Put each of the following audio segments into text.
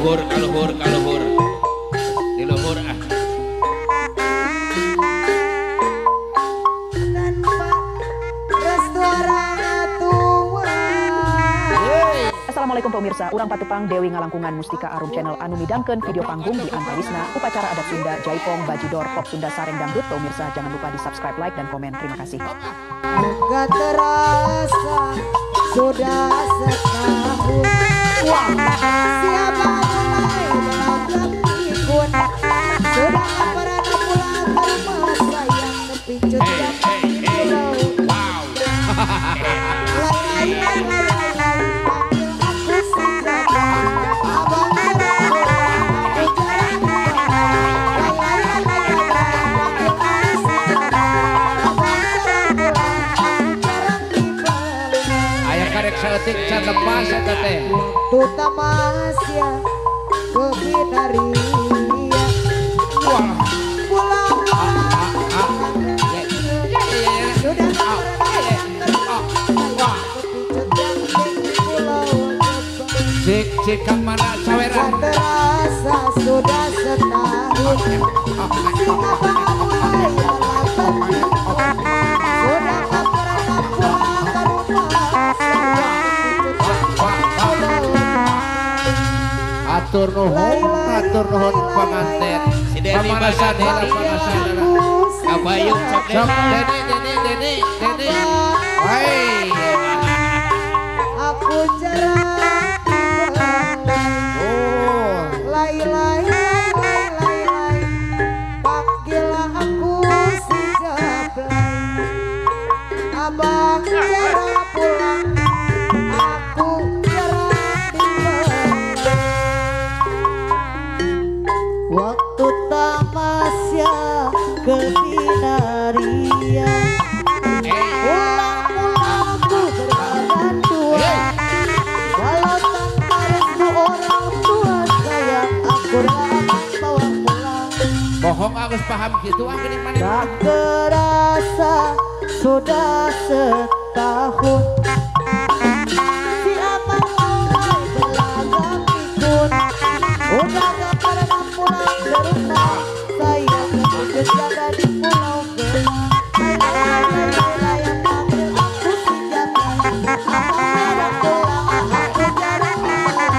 Kaluhur, kaluhur, kaluhur. Di luhur ah. Assalamualaikum pemirsa, urang patupang Dewi Ngalangkungan Mustika Arum Channel anu midangkeun video panggung di antawisna upacara adat Sunda Jaipong Bajidor Pop Sunda Sareng Dangdut. Pemirsa jangan lupa di subscribe, like dan komen. Terima kasih. Gak terasa sudah setahun. Siapa mulai dalam ikut. Sudah pernah pulang ke rumah sayang kepincut dan pulau. Seetik catepas eta teh. Tutamasya kebinaria. Pulang Cik kang mana saweran. Terasa sudah setahun. Atur nuhun panganten. Si Deni basan heula pangasan. Kabayung sok Deni. Hai. Aku jarang lay panggillah aku si Jablay. Abang jarang pulang, aku jarang tinggal. Waktu tamasya ke binaria, pulang aku berbadan tua. Walau tanpa restu orang tua sayang, aku rela bawa pulang. Bohong agus paham gitu ah geuning maneh. Tak terasa sudah setahun. Si abang mulai berlagak ikut. Udah gak pernah pulang ke rumah sayang, ikut jaga di pulau gelap. Yang panggil aku si Jablay. Abang jarang pulang, aku jarang pulang.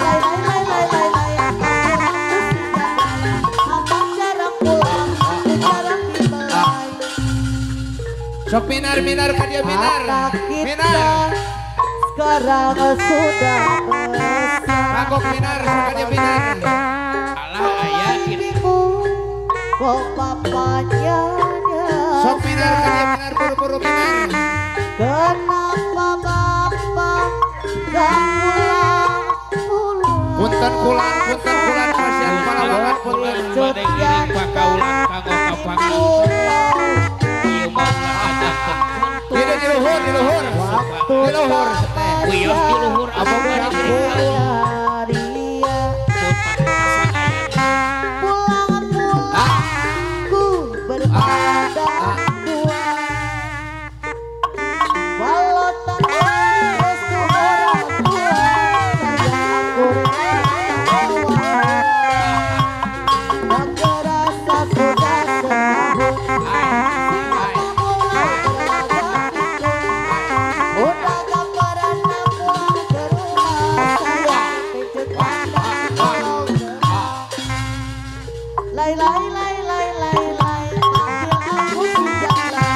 Yang panggil aku si Jablay. Abang jarang pulang, aku jarang dibelai. Sok minar ka dia minar. Anak kita Minar. sekarang sudah besar. Kagok minar sok ka dia minar. Alah aya kieu. Kok papanya Sok minar ka dia minar buru-buru minar. kenapa bapak gak pulang? Punten kulan kasihan palawangan punten. Bade ngiring pakaulan kanggo kapangan. Ieu mah ngajakeun. Di luhur. Di luhur teh. Wios di luhur apa mah di luhur. Pulang-pulangku berbadan tua. Walau tanpa restu orang tua sayang, aku rela bawa. Tak terasa sudah setahun. Udah gak pernah pulang ke rumah sayang, kejut pandang pulau gelap. Lay, panggil aku si Jablay.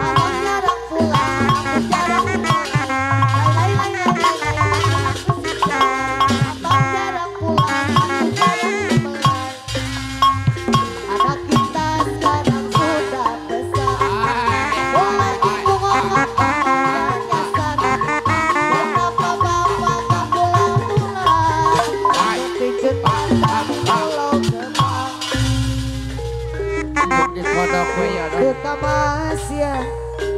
Abang jarang pulang, aku jarang dibelai. Lay, aku si Jablay. Abang jarang pulang, aku jarang dibelai. Anak kita sekarang sudah besar. Mulai bingung ngomong tanya sana. Kenapa bapak gak pulang-pulang? Kepincut pandang pulau gelap. Di kodok we ya. Tutamasya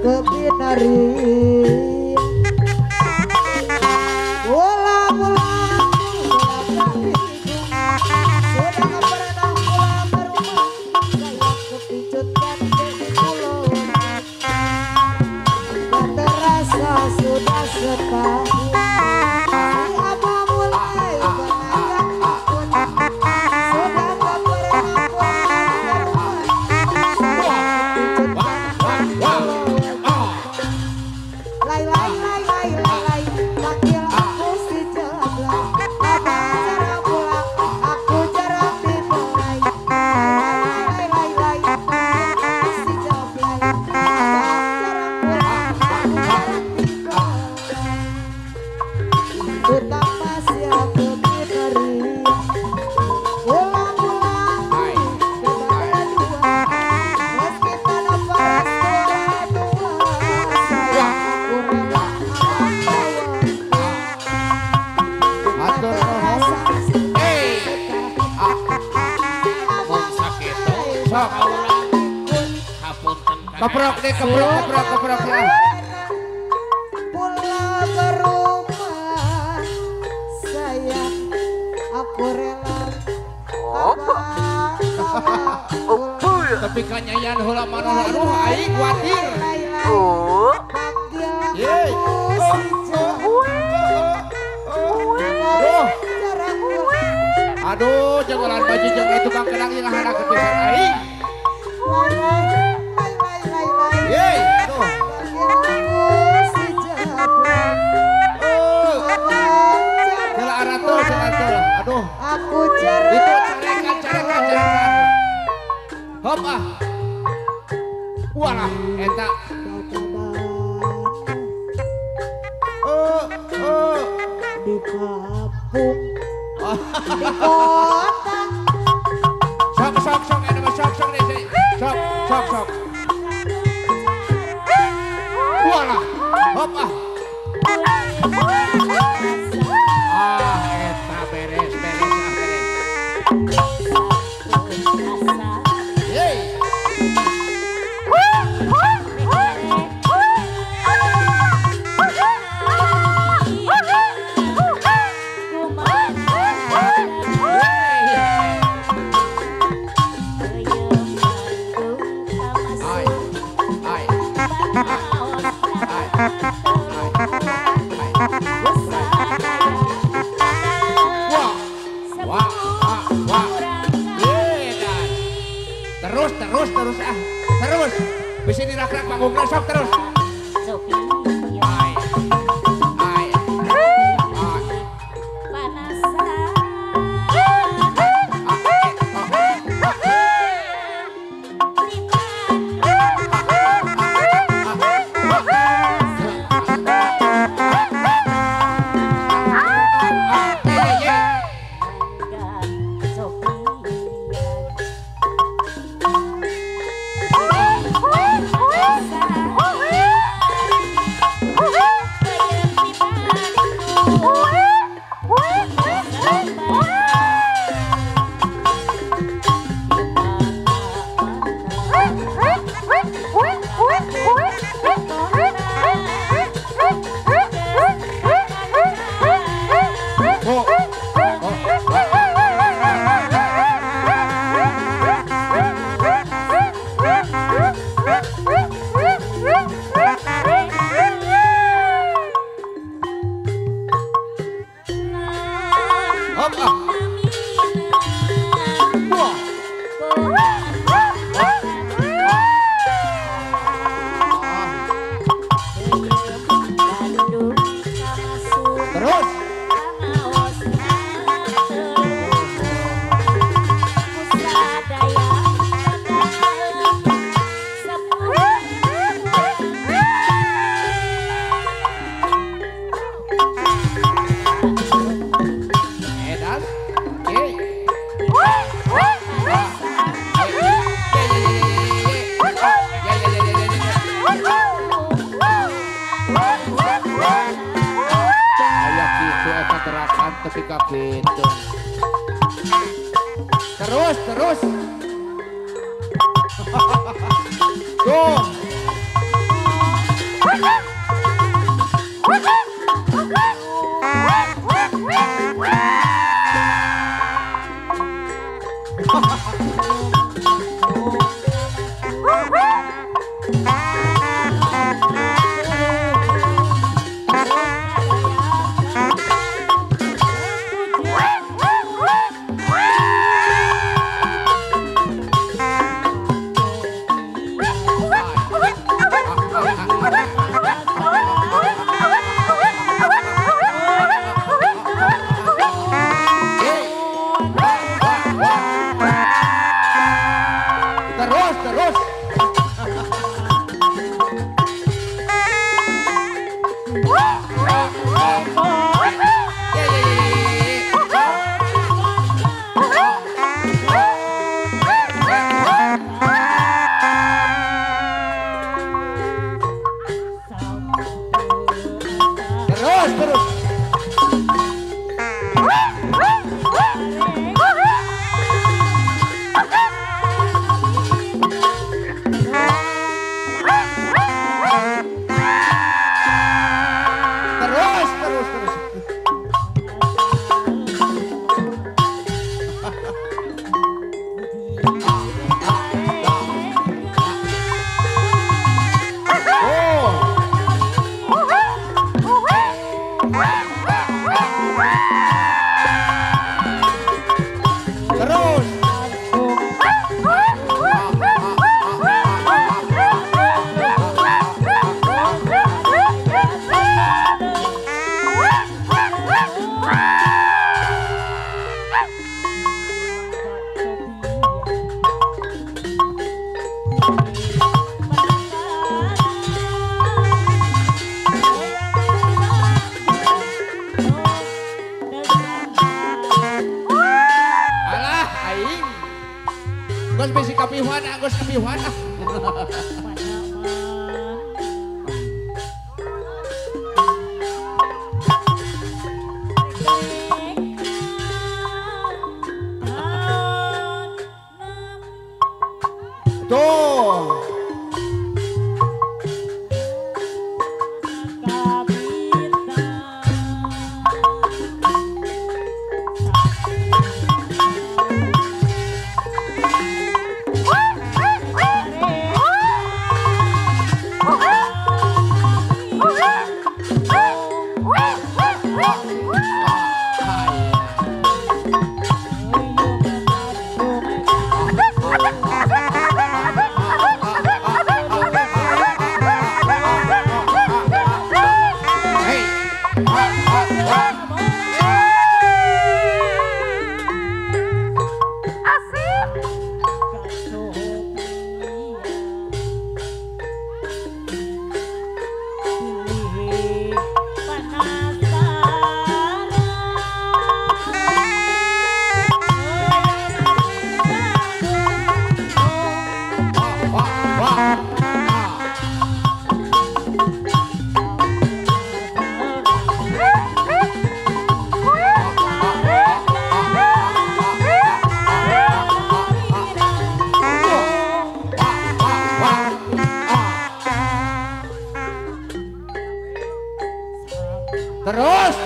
ke binaria. Pulang-pulang berlagak ikut. Sudah gak pernah pulang ke rumah sayang, kepincut dan di pulau. Gak terasa sudah setahun. Si abang mulai berlagak Keprok deh, keprok ya. Pulang ke rumah sayang, aku rela Tapi kanyayan heula manona aduh aing kuatir. Yeay. Aduh, jangan baju jeung itu Kang Kenang yang hana kepisan aing. Yeay, aduh. Jela aratul, aduh. Aku Itu carekan. Hop ah. Walah, eta. Di kampung, di kota. Sok, ini mah sok nih sih. Sok. Walah, hop ah. Eta beres. Yeay. Terus. Bisa dirak-rak panggungnya sok terus. Ketika gitu terus tuh geus kapiuhan ah. Tuh. Terus.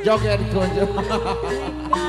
Joget kunjung.